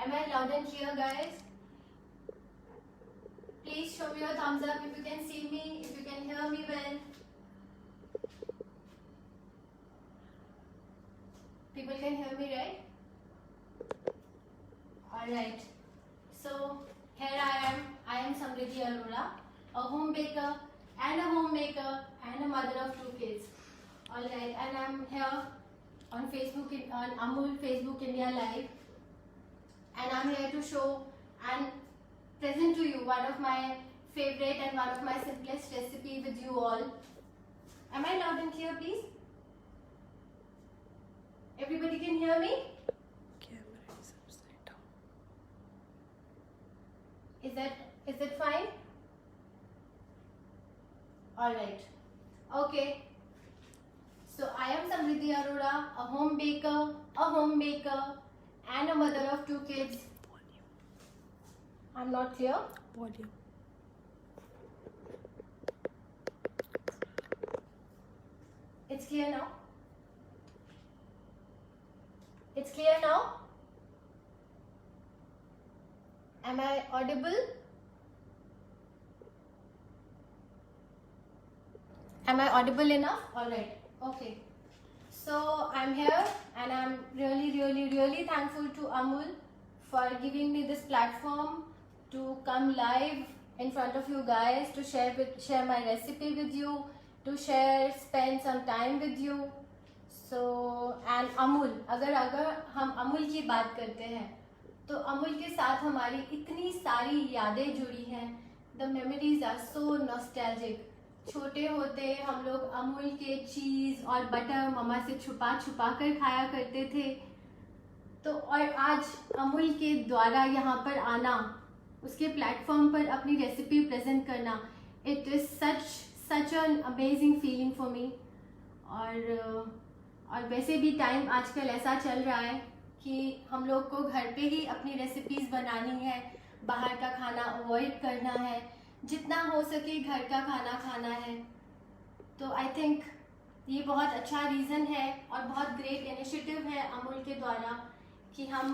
Am I loud and clear, guys? Please show me your thumbs up if you can see me, if you can hear me well. People can hear me, right? Alright. So, here I am Samriddhi Arora, a home baker and a homemaker and a mother of 2 kids. Alright, and I'm here on Facebook, on Amul Facebook India Live. And I'm here to show and present to you one of my favorite and one of my simplest recipe with you all. Am I loud and clear, please? Everybody can hear me? Camera is upside down. Is that fine? Alright. Okay. So I am Samriddhi Arora, a home baker, a homemaker, and a mother of 2 kids. I'm not clear? Volume. It's clear now? It's clear now? Am I audible? Am I audible enough? Alright, okay. So I'm here and I'm really thankful to Amul for giving me this platform to come live in front of you guys, to share my recipe with you, to spend some time with you. So and Amul, अगर हम अमूल की बात करते हैं तो अमूल के साथ हमारी इतनी सारी यादें जुड़ी हैं. The memories are so nostalgic. छोटे होते हम लोग अमूल के चीज़ और बटर मम्मा से छुपा कर खाया करते थे. तो और आज अमूल के द्वारा यहाँ पर आना, उसके प्लेटफॉर्म पर अपनी रेसिपी प्रेजेंट करना, it is such an amazing feeling for me. और वैसे भी टाइम आजकल ऐसा चल रहा है कि हम लोग को घर पे ही अपनी रेसिपीज़ बनानी है, बाहर का खाना अवॉइड करना है, जितना हो सके घर का खाना खाना है. तो आई थिंक ये बहुत अच्छा रीज़न है और बहुत ग्रेट इनिशिएटिव है अमूल के द्वारा कि हम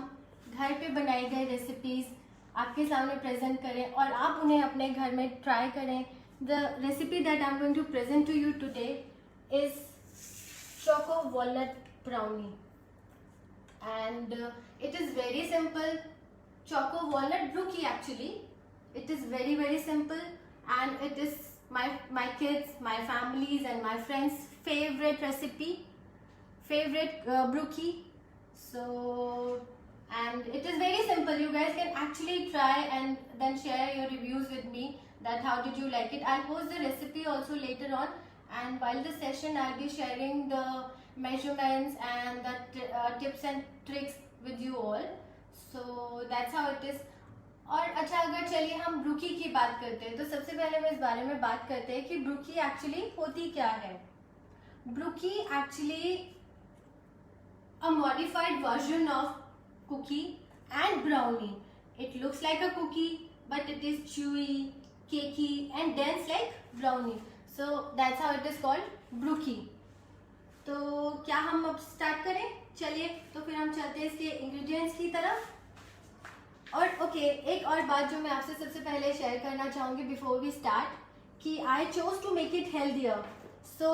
घर पे बनाई गई रेसिपीज़ आपके सामने प्रेजेंट करें और आप उन्हें अपने घर में ट्राई करें. The recipe that I am going to present to you today is choco walnut brownie, and it is very simple. Choco walnut brookie, actually it is very simple, and it is my kids, my families and my friends favorite recipe, favorite brookie. So and it is very simple. You guys can actually try and then share your reviews with me that how did you like it. I'll post the recipe also later on, and while the session I'll be sharing the measurements and the tips and tricks with you all. So that's how it is. और अच्छा, अगर चलिए हम ब्रूकी की बात करते हैं तो सबसे पहले हम इस बारे में बात करते हैं कि ब्रूकी एक्चुअली होती क्या है. ब्रूकी actually a modified version of cookie and brownie. It looks like a cookie but it is chewy, cakey and dense like brownie. So that's how it is called brookie. तो क्या हम अब स्टार्ट करें? चलिए तो फिर हम चलते हैं इसके इंग्रेडिएंट्स की तरफ. और ओके, एक और बात जो मैं आपसे सबसे पहले शेयर करना चाहूँगी बिफोर वी स्टार्ट कि I chose to make it healthier. So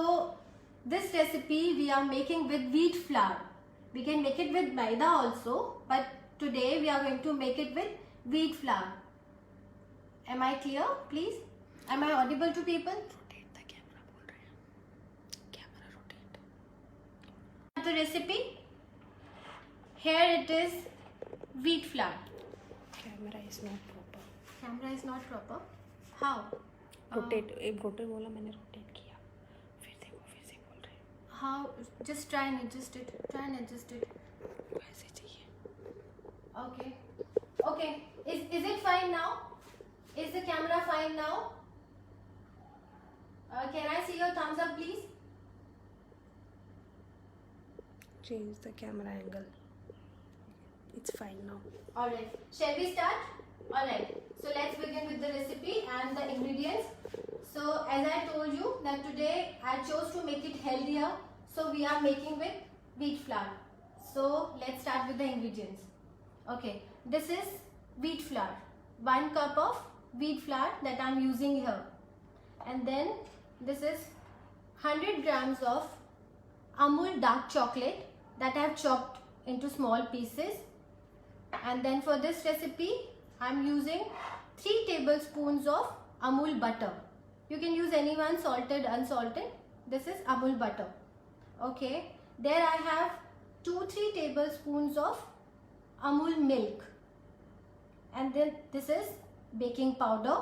this recipe we are making with wheat flour. We can make it with maida also, but today we are going to make it with wheat flour. Am I clear? Please. Am I audible to people? Rotate the camera, बोल रहे हैं. Camera rotate. The recipe. Here it is wheat flour. Camera is not proper. Camera is not proper. How? Rotate. एक rotate बोला, मैंने rotate किया. फिर देखो, फिर से बोल रहे हैं. How? Just try and adjust it. Try and adjust it. वैसे चाहिए. Okay. Okay. Is it fine now? Is the camera fine now? Can I see your thumbs up, please? Change the camera angle. It's fine now. Alright. Shall we start? Alright. So let's begin with the recipe and the ingredients. So as I told you that today I chose to make it healthier. So we are making with wheat flour. So let's start with the ingredients. Okay, this is wheat flour. 1 cup of wheat flour that I'm using here. And then this is 100 grams of Amul dark chocolate that I have chopped into small pieces. And then for this recipe, I'm using 3 tablespoons of Amul butter. You can use any one, salted, unsalted. This is Amul butter. Okay, there I have 2-3 tablespoons of Amul milk. And then this is baking powder,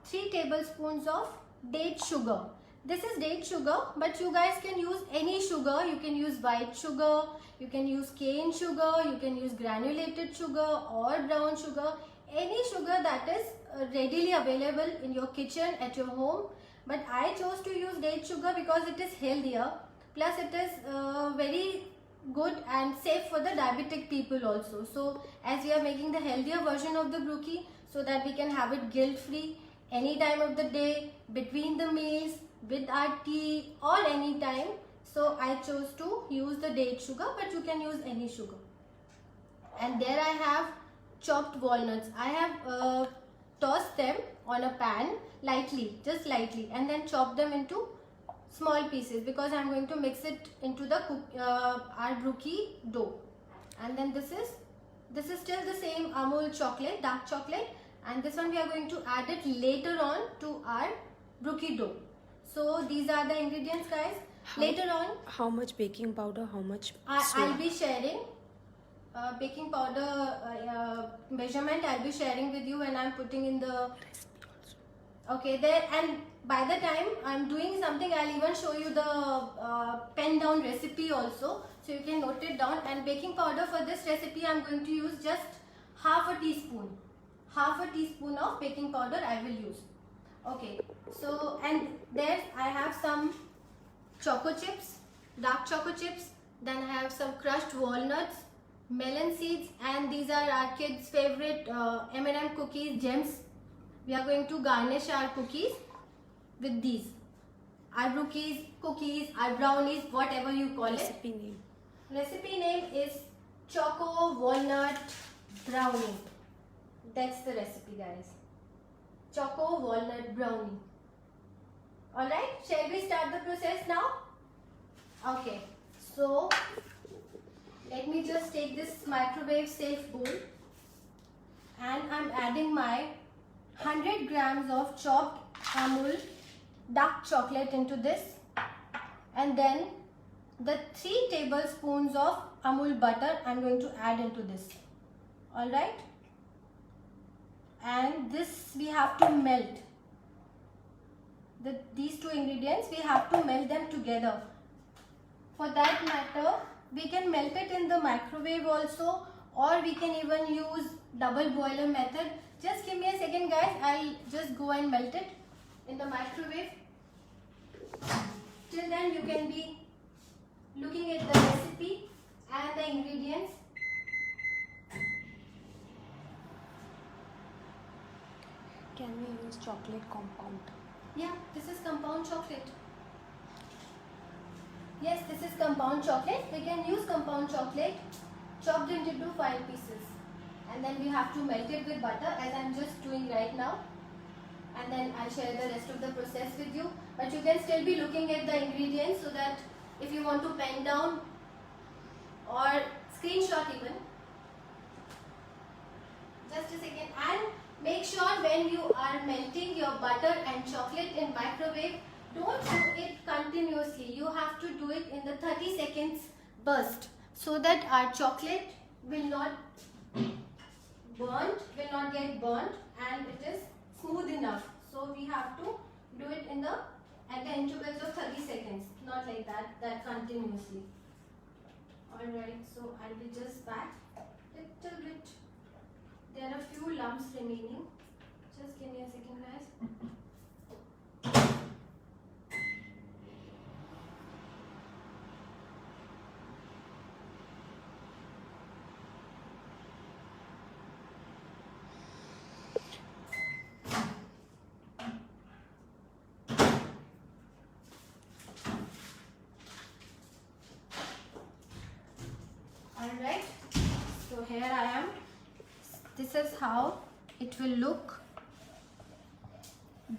3 tablespoons of date sugar. This is date sugar, but you guys can use any sugar. You can use white sugar, you can use cane sugar, you can use granulated sugar or brown sugar. Any sugar that is readily available in your kitchen at your home. But I chose to use date sugar because it is healthier. Plus it is very good and safe for the diabetic people also. So as we are making the healthier version of the brookie, so that we can have it guilt free any time of the day, between the meals, with our tea or any time. So I chose to use the date sugar, but you can use any sugar. And there I have chopped walnuts. I have tossed them on a pan lightly, just lightly, and then chop them into small pieces because I'm going to mix it into the our brookie dough. And then this is still the same Amul chocolate, dark chocolate, and this one we are going to add it later on to our brookie dough. So these are the ingredients, guys. Later on, How much baking powder? How much? I'll be sharing baking powder measurement. I'll be sharing with you when I'm putting in the Recipe also. okay there. And by the time I'm doing something, I'll even show you the pen down recipe also, so you can note it down. And baking powder for this recipe, I'm going to use just half a teaspoon of baking powder I will use. Okay, so and there I have some choco chips, dark choco chips. Then I have some crushed walnuts, melon seeds, and these are our kids' favorite M&M cookies, gems. We are going to garnish our cookies with these. Our brookies, cookies, our brownies, whatever you call it. Recipe name. Recipe name is Choco Walnut Brownie. That's the recipe, guys. Choco Walnut Brownie. Alright, shall we start the process now? Okay, so let me just take this microwave safe bowl and I'm adding my 100 grams of chopped Amul dark chocolate into this, and then the 3 tablespoons of Amul butter I'm going to add into this. Alright, and this we have to melt. These two ingredients, we have to melt them together. For that matter, we can melt it in the microwave also, or we can even use double boiler method. Just give me a second, guys. I'll just go and melt it in the microwave. Till then, you can be looking at the recipe and the ingredients. Can we use chocolate compound? Yeah, this is compound chocolate. Yes, this is compound chocolate. We can use compound chocolate chopped into 5 pieces. And then we have to melt it with butter, as I'm just doing right now. And then I'll share the rest of the process with you. But you can still be looking at the ingredients so that if you want to pen down or screenshot even. Just a second. And make sure when you are melting your butter and chocolate in microwave, don't do it continuously. You have to do it in the 30 seconds burst so that our chocolate will not get burnt and it is smooth enough. So we have to do it at the intervals of 30 seconds, not like that continuously. Alright, so I'll be just back little bit. There are a few lumps remaining. Just give me a second, guys. Alright, so here here I am. This is how it will look.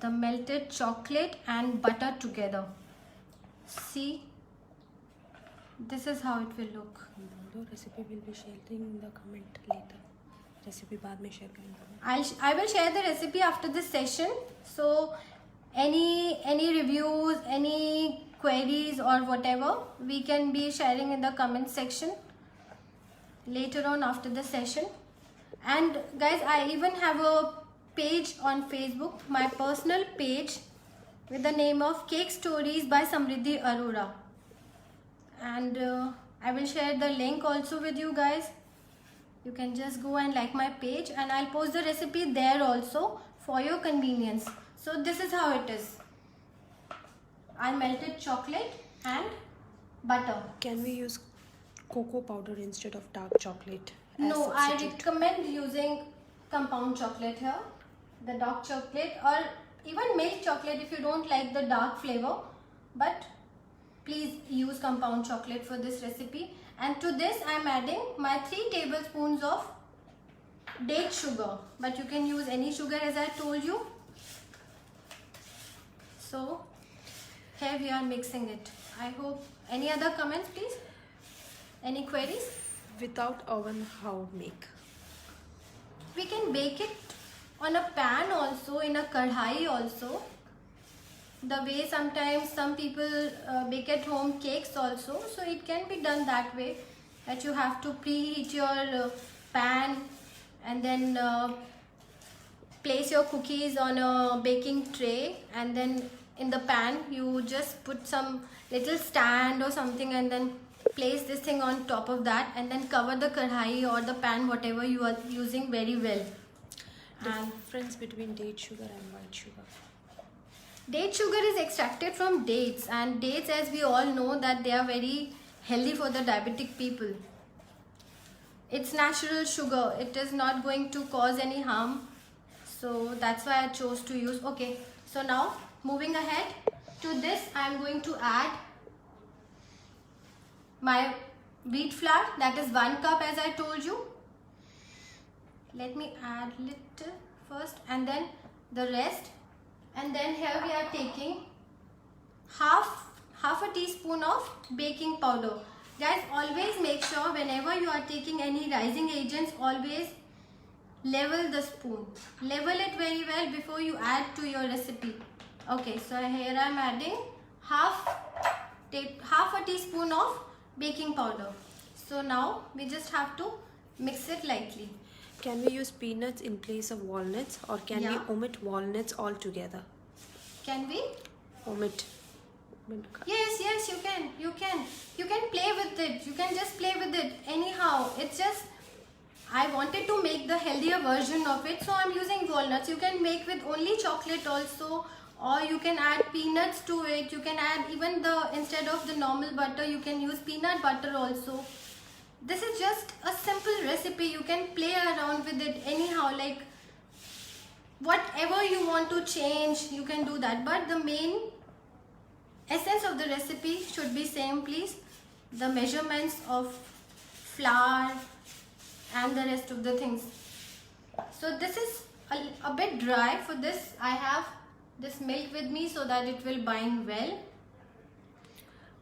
The melted chocolate and butter together. See, this is how it will look. Recipe will be sharing in the comment later. Recipe बाद में share करेंगे. I will share the recipe after this session. So any reviews, any queries or whatever, we can be sharing in the comment section later on after the session. And guys, I even have a page on Facebook, my personal page, with the name of Cake Stories by Samriddhi Arora. And I will share the link also with you guys. You can just go and like my page, and I'll post the recipe there also for your convenience. So this is how it is. I melted chocolate and butter. Can we use cocoa powder instead of dark chocolate? No, I recommend using compound chocolate here. The dark chocolate or even milk chocolate if you don't like the dark flavor. But please use compound chocolate for this recipe. And to this I am adding my 3 tablespoons of date sugar. But you can use any sugar as I told you. So here we are mixing it. I hope. Any other comments please? Any queries? Without oven, how make? We can bake it on a pan also, in a kadhai also. The way sometimes some people bake at home cakes also. So it can be done that way, that you have to preheat your pan and then place your cookies on a baking tray, and then in the pan you just put some little stand or something and then place this thing on top of that, and then cover the kadhai or the pan, whatever you are using, very well. And Difference between date sugar and white sugar. date sugar is extracted from dates, and dates, as we all know, that they are very healthy for the diabetic people. It's natural sugar. It is not going to cause any harm. So that's why I chose to use. Okay, so now moving ahead, to this I am going to add my wheat flour, that is 1 cup as I told you. Let me add little first and then the rest. And then here we are taking half a teaspoon of baking powder. Guys, always make sure whenever you are taking any rising agents, always level the spoon. Level it very well before you add to your recipe. Okay, so here I am adding half a teaspoon of baking powder. So now we just have to mix it lightly. Can we use peanuts in place of walnuts, or can we omit walnuts altogether? Can we? Omit. Yes, you can. You can play with it. You can just play with it. Anyhow, it's just, I wanted to make the healthier version of it, so I'm using walnuts. You can make with only chocolate also, or you can add peanuts to it. You can add even instead of the normal butter, you can use peanut butter also. This is just a simple recipe. You can play around with it anyhow, like whatever you want to change, you can do that. But the main essence of the recipe should be same, please. The measurements of flour and the rest of the things. So this is a bit dry. For this I have this milk with me so that it will bind well.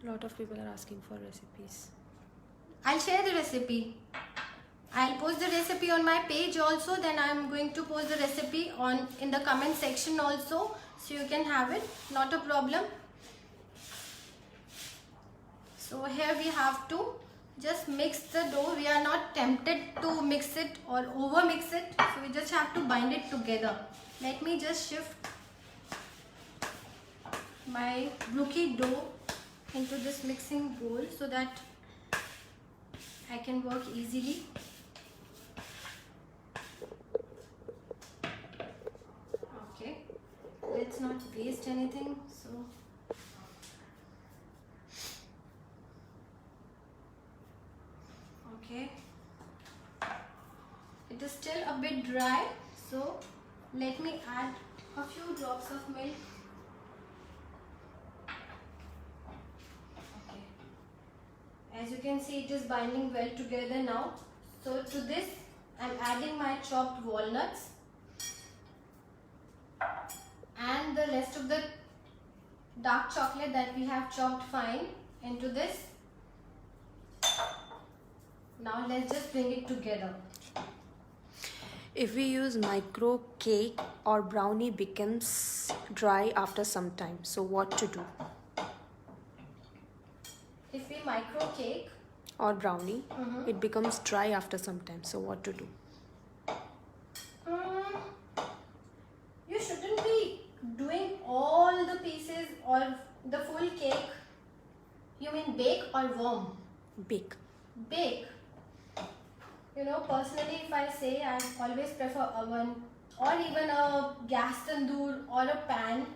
Lot of people are asking for recipes. I'll share the recipe. I'll post the recipe on my page also. Then I'm going to post the recipe in the comment section also, so you can have it. Not a problem. So here we have to just mix the dough. We are not tempted to mix it or over mix it. So we just have to bind it together. Let me just shift my brookie dough into this mixing bowl so that I can work easily. Okay, let's not waste anything. So okay, it is still a bit dry, so let me add a few drops of milk. As you can see, it is binding well together now. So to this, I'm adding my chopped walnuts and the rest of the dark chocolate that we have chopped fine into this. Now let's just bring it together. If we use micro, cake or brownie becomes dry after some time. So what to do? If we micro cake Or brownie, it becomes dry after some time. So what to do? you shouldn't be doing all the pieces or the full cake. You mean bake or warm? Bake. Bake. You know, personally, if I say, I always prefer oven or even a gas tandoor or a pan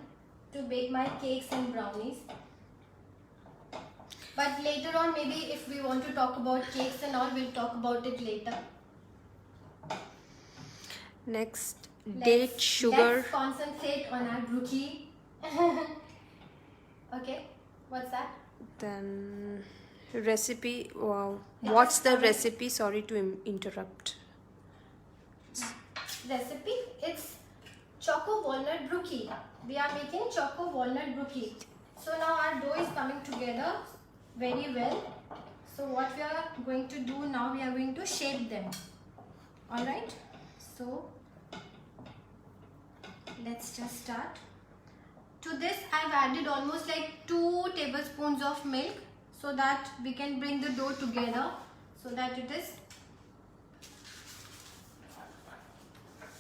to bake my cakes and brownies. But later on, maybe if we want to talk about cakes and all, we'll talk about it later. Next, date, sugar. Let's concentrate on our brookie. Okay, what's that? Then recipe. Wow. What's the recipe? Sorry to interrupt. Recipe? It's choco walnut brookie. We are making choco walnut brookie. So now our dough is coming together very well. So what we are going to do now, we are going to shape them. Alright? So let's just start. To this I've added almost like 2 tablespoons of milk so that we can bring the dough together so that it is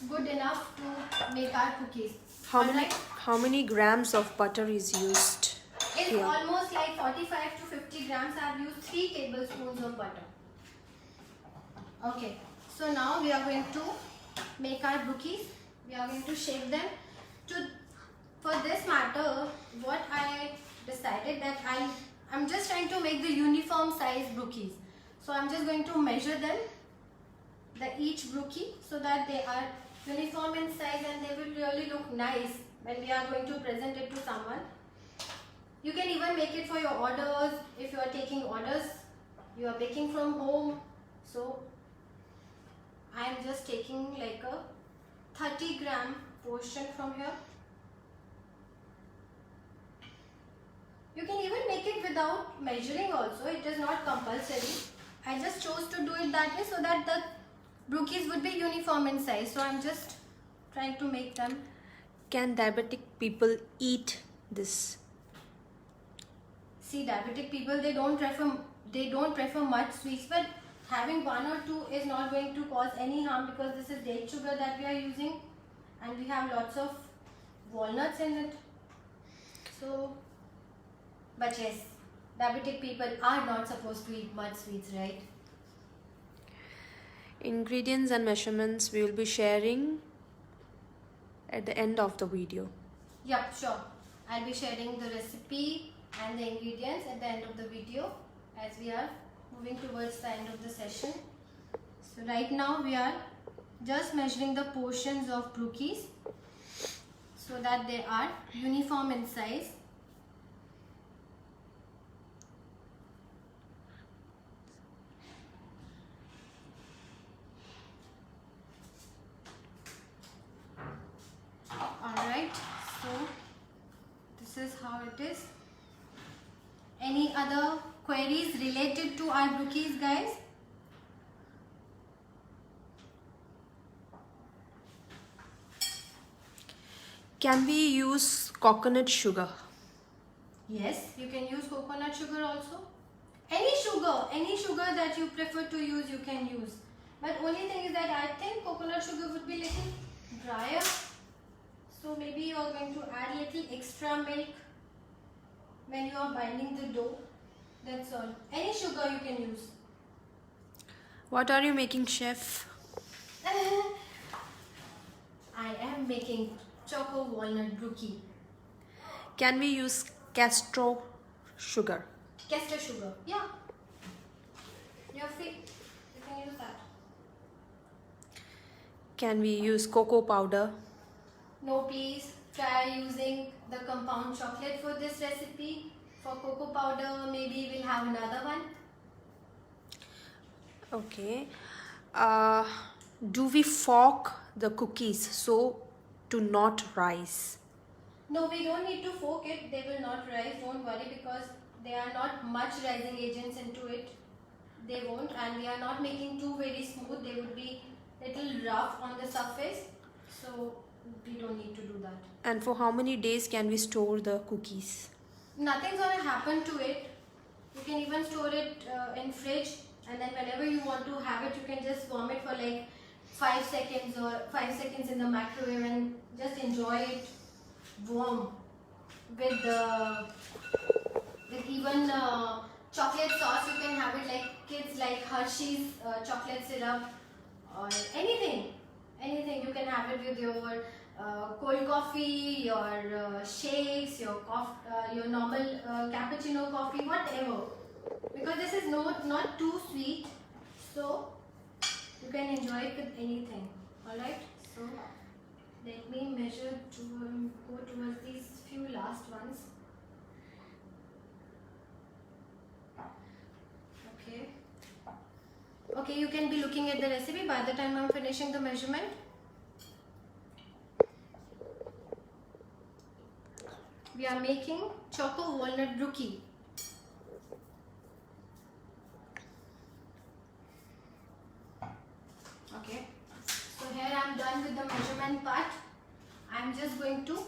good enough to make our cookies. How many grams of butter is used? It's here? almost like 45 to 50 grams. I have used 3 tablespoons of butter. Okay, so now we are going to make our brookies. We are going to shape them. For this matter, what I decided that I'm just trying to make the uniform size brookies. So I'm just going to measure them, each brookie, so that they are uniform in size and they will really look nice when we are going to present it to someone. You can even make it for your orders. If you are taking orders, you are baking from home. So I am just taking like a 30-gram portion from here. You can even make it without measuring also. It is not compulsory. I just chose to do it that way so that the brookies would be uniform in size. So I'm just trying to make them. Can diabetic people eat this? See, diabetic people, they don't prefer much sweets, but having 1 or 2 is not going to cause any harm because this is date sugar that we are using and we have lots of walnuts in it. So, but yes, diabetic people are not supposed to eat much sweets, right? Ingredients and measurements we will be sharing at the end of the video. Yep, sure. I'll be sharing the recipe and the ingredients at the end of the video as we are moving towards the end of the session. So right now we are just measuring the portions of brookies so that they are uniform in size. Alright, so this is how it is. Any other queries related to our brookies, guys? Can we use coconut sugar? Yes, you can use coconut sugar also. Any sugar that you prefer to use, you can use. But only thing is that I think coconut sugar would be little drier. So maybe you are going to add little extra milk when you are binding the dough. That's all. Any sugar you can use. What are you making, chef? I am making choco walnut brookie. Can we use castor sugar? Castor sugar. Yeah. You're free. You can use that. Can we use cocoa powder? No, please. Try using the compound chocolate for this recipe. For cocoa powder, maybe we'll have another one. Okay. Uh, do we fork the cookies so to not rise? No, we don't need to fork it. They will not rise. Don't worry, because there are not much rising agents into it. They won't, and we are not making too very smooth. They would be little rough on the surface. So we don't need to do that. And for how many days can we store the cookies? Nothing's gonna happen to it. You can even store it in fridge, and then whenever you want to have it, you can just warm it for like 5 seconds or 5 seconds in the microwave and just enjoy it warm with even chocolate sauce. You can have it like kids like Hershey's chocolate syrup or anything you can have it with your cold coffee, your shakes, your normal cappuccino coffee, whatever, because this is not too sweet, so you can enjoy it with anything. All right, so let me measure to go towards these few last ones. Okay, you can be looking at the recipe by the time I'm finishing the measurement. We are making choco walnut brookie. Okay, so here I'm done with the measurement part. I'm just going to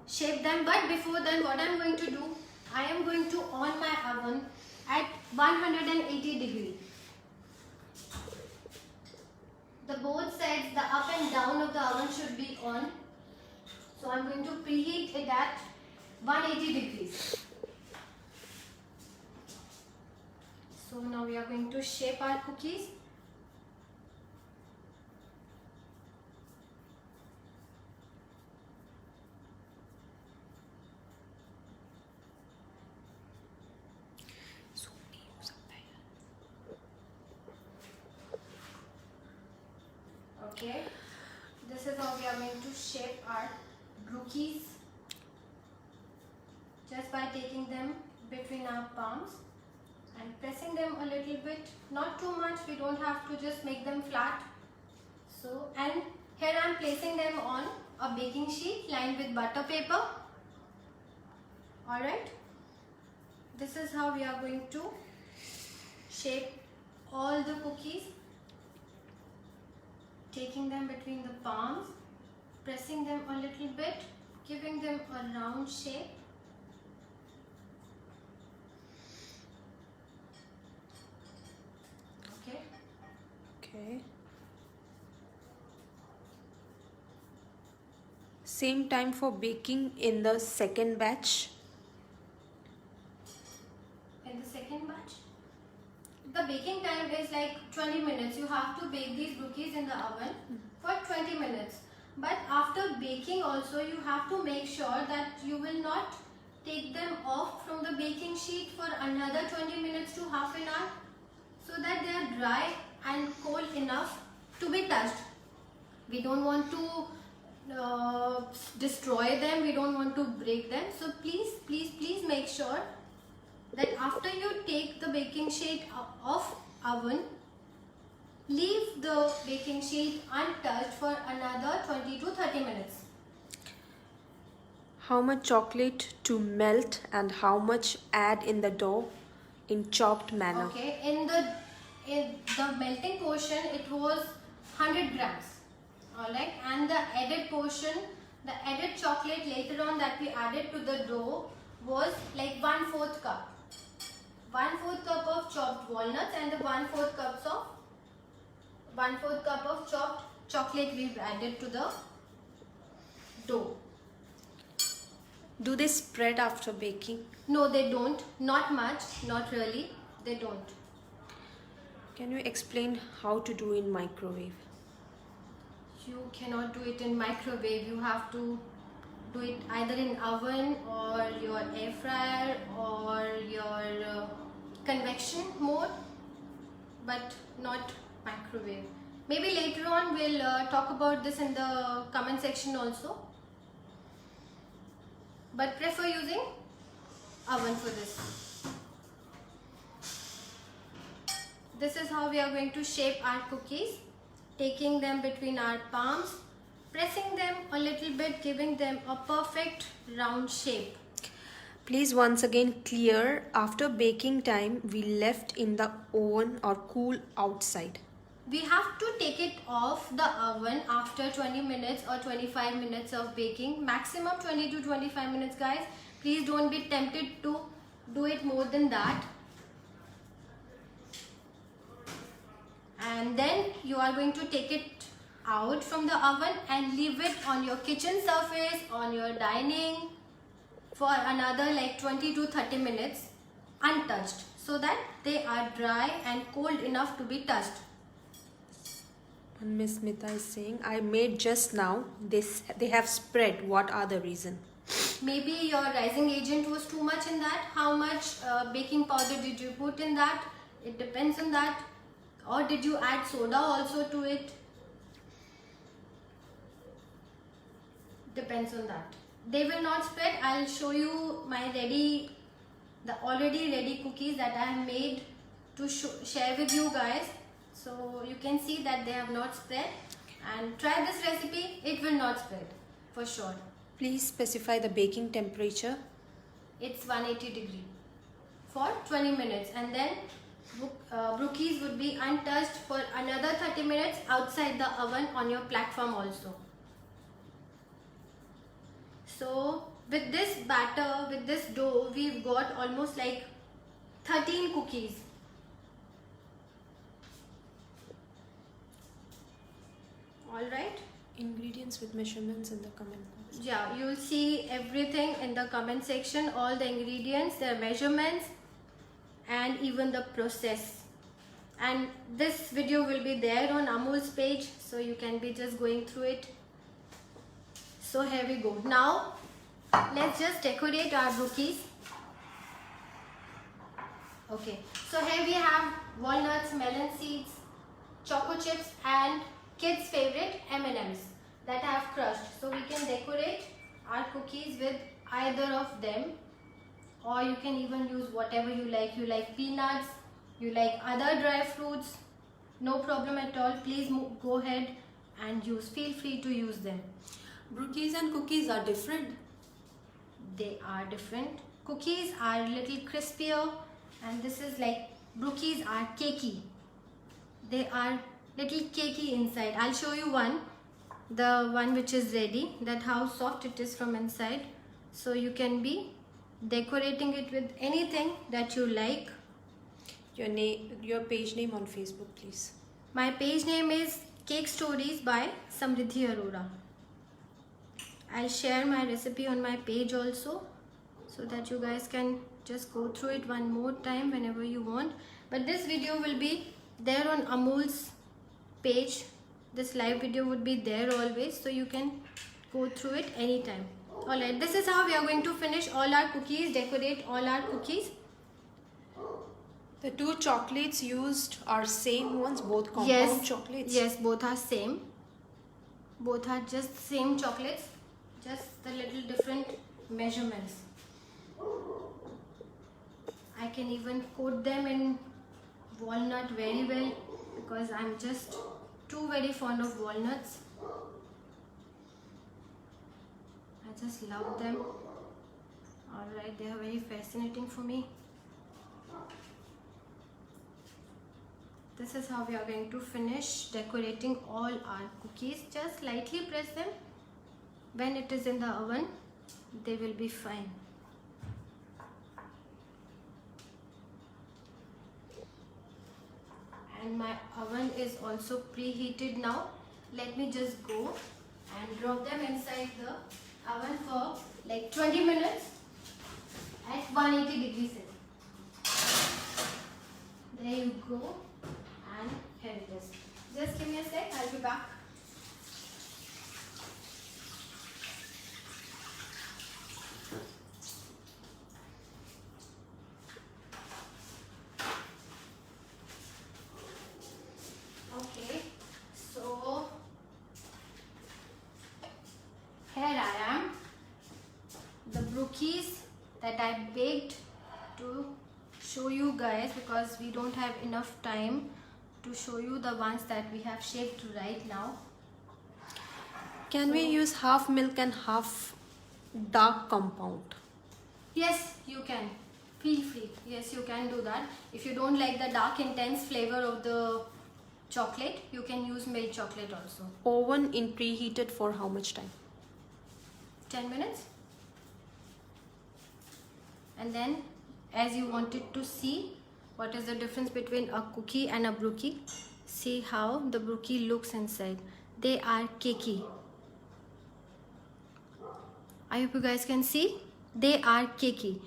shape them, but before then what I'm going to do, I am going to on my oven at 180 degrees. The both sides, the up and down of the oven should be on. So I'm going to preheat it at 180 degrees. So now we are going to shape our cookies. Okay, this is how we are going to shape our brookies, just by taking them between our palms and pressing them a little bit, not too much. We don't have to just make them flat. So, and here I am placing them on a baking sheet lined with butter paper. Alright, this is how we are going to shape all the cookies. Taking them between the palms, pressing them a little bit, giving them a round shape. Okay. Okay. Same time for baking in the second batch. In the second batch, the baking time is like 20 minutes. You have to bake these brookies in the oven for 20 minutes. But after baking also, you have to make sure that you will not take them off from the baking sheet for another 20 minutes to half an hour, so that they are dry and cold enough to be touched. We don't want to destroy them. We don't want to break them. So please make sure that after you take the baking sheet off oven, leave the baking sheet untouched for another 20 to 30 minutes. How much chocolate to melt and how much add in the dough in chopped manner? Okay, in the melting portion it was 100 grams. Alright, and the added portion, the added chocolate later on that we added to the dough was like 1/4 cup. 1/4 cup of chopped walnuts and the 1/4 cup of chopped chocolate we've added to the dough. Do they spread after baking? No, they don't. Not much, not really. They don't. Can you explain how to do in microwave? You cannot do it in microwave. You have to do it either in oven or your air fryer or your convection mode, but not microwave. Maybe later on we'll talk about this in the comment section also, but prefer using oven for this. this is how we are going to shape our cookies. Taking them between our palms, pressing them a little bit, giving them a perfect round shape. Please once again clear, after baking time we left in the oven or cool outside. We have to take it off the oven after 20 minutes or 25 minutes of baking. Maximum 20 to 25 minutes, guys. Please don't be tempted to do it more than that. And then you are going to take it out from the oven and leave it on your kitchen surface, on your dining for another like 20 to 30 minutes untouched, so that they are dry and cold enough to be touched. And Miss Smita is saying, I made just now, they have spread. What are the reason? Maybe your rising agent was too much in that. How much baking powder did you put in that? It depends on that. Or did you add soda also to it? Depends on that. They will not spread. I'll show you my the already ready cookies that I have made to share with you guys. So you can see that they have not spread. And try this recipe. It will not spread for sure. Please specify the baking temperature. It's 180 degree for 20 minutes, and then brookies would be untouched for another 30 minutes outside the oven on your platform also. So with this batter, with this dough, we've got almost like 13 cookies. All right. Ingredients with measurements in the comment box. Yeah, you'll see everything in the comment section, all the ingredients, their measurements, and even the process. And this video will be there on Amul's page, so you can be just going through it. So here we go. Now let's just decorate our brookies. Okay, so here we have walnuts, melon seeds, choco chips, and kids' favorite M&Ms that I have crushed. So we can decorate our cookies with either of them, or you can even use whatever you like. You like peanuts, you like other dry fruits, no problem at all. Please go ahead and feel free to use them. Brookies and cookies are different. They are different. Cookies are a little crispier, and this is like, brookies are cakey. They are little cakey inside. I'll show you one, the one which is ready, that how soft it is from inside. So you can be decorating it with anything that you like. Your page name on Facebook, please. My page name is Cake Stories by Samriddhi Arora. I'll share my recipe on my page also, so that you guys can just go through it one more time whenever you want. But this video will be there on Amul's page. This live video would be there always, so you can go through it anytime. Alright, this is how we are going to finish all our cookies, decorate all our cookies. The two chocolates used are same ones, both compound chocolates? Yes, both are same. Both are just same chocolates, just the little different measurements. I can even coat them in walnut very well, because I'm just too very fond of walnuts. I just love them. Alright, they are very fascinating for me. This is how we are going to finish decorating all our cookies. Just lightly press them. When it is in the oven, they will be fine. And my oven is also preheated now. Let me just go and drop them inside the oven for like 20 minutes at 180 degrees Celsius. There you go. And here it is. Just give me a sec, I'll be back. Okay, so here I am. The brookies that I baked to show you guys because we don't have enough time to show you the ones that we have shaped right now. Can we use half milk and half dark compound? Yes, you can. Feel free. Yes, you can do that. If you don't like the dark intense flavor of the chocolate, you can use milk chocolate also. Oven in preheated for how much time? 10 minutes. And then as you wanted to see what is the difference between a cookie and a brookie, see how the brookie looks inside. They are cakey. I hope you guys can see. They are cakey.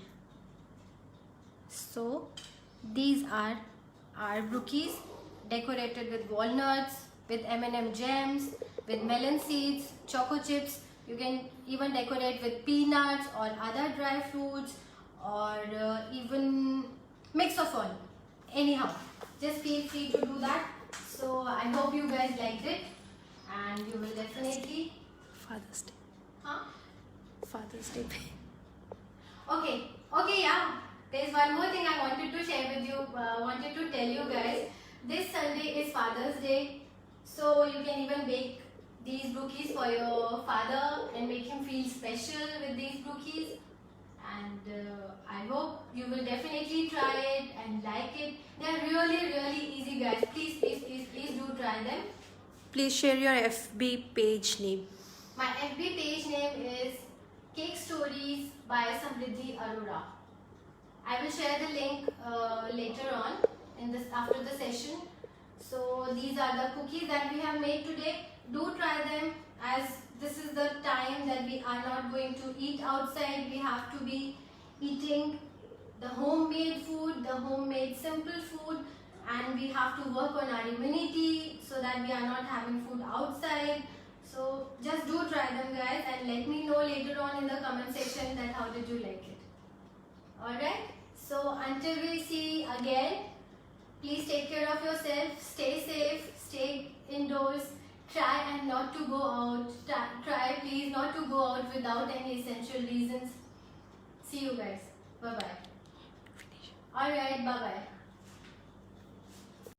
So these are our brookies, decorated with walnuts, with M&M gems, with melon seeds, choco chips. You can even decorate with peanuts or other dry fruits, or even mix of all. Anyhow, just feel free to do that. So I hope you guys liked it, and you will definitely. Father's Day. Huh? Father's Day. Okay, yeah. There's one more thing I wanted to share with you, wanted to tell you guys. This Sunday is Father's Day, so you can even bake these brookies for your father and make him feel special with these brookies. And I hope you will definitely try it and like it. They're really easy, guys. Please do try them. Please share your FB page name. My FB page name is Cake Stories by Samriddhi Arora. I will share the link later on in this after the session. So these are the cookies that we have made today. Do try them, as this is the time that we are not going to eat outside. We have to be eating the homemade food, the homemade simple food, and we have to work on our immunity so that we are not having food outside. So just do try them, guys, and let me know later on in the comment section that how did you like it. Alright, so until we see again, please take care of yourself, stay safe, stay indoors, try and not to go out, try please not to go out without any essential reasons. See you guys, bye bye. Alright, bye bye.